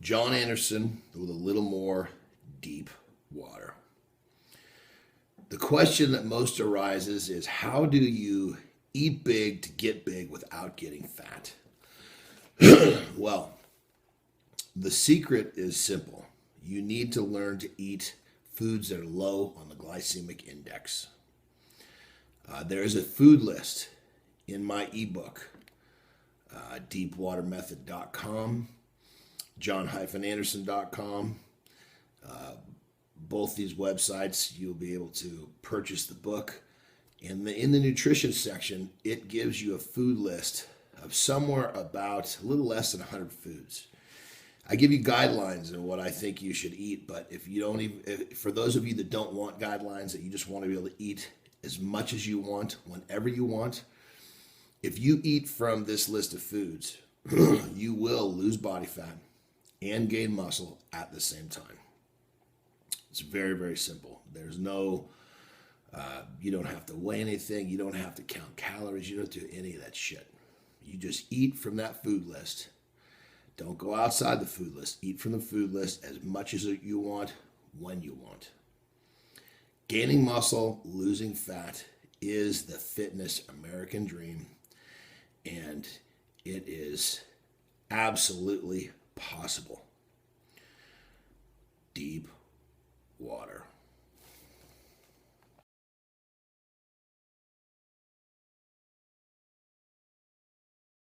John Anderson with a little more deep water. The question that most arises is, how do you eat big to get big without getting fat? Well, the secret is simple. You need to learn to eat foods that are low on the glycemic index. There is a food list in my ebook, deepwatermethod.com, john-anderson.com. Both these websites, you'll be able to purchase the book. In the nutrition section, it gives you a food list of somewhere about a little less than 100 foods. I give you guidelines on what I think you should eat, but if you don't even, for those of you that don't want guidelines, that you just want to be able to eat as much as you want, whenever you want, if you eat from this list of foods, you will lose body fat and gain muscle at the same time. It's very, very simple. There's no, you don't have to weigh anything. You don't have to count calories. You don't do any of that shit. You just eat from that food list. Don't go outside the food list. Eat from the food list as much as you want, when you want. Gaining muscle, losing fat is the fitness American dream. And it is absolutely possible. Deep water.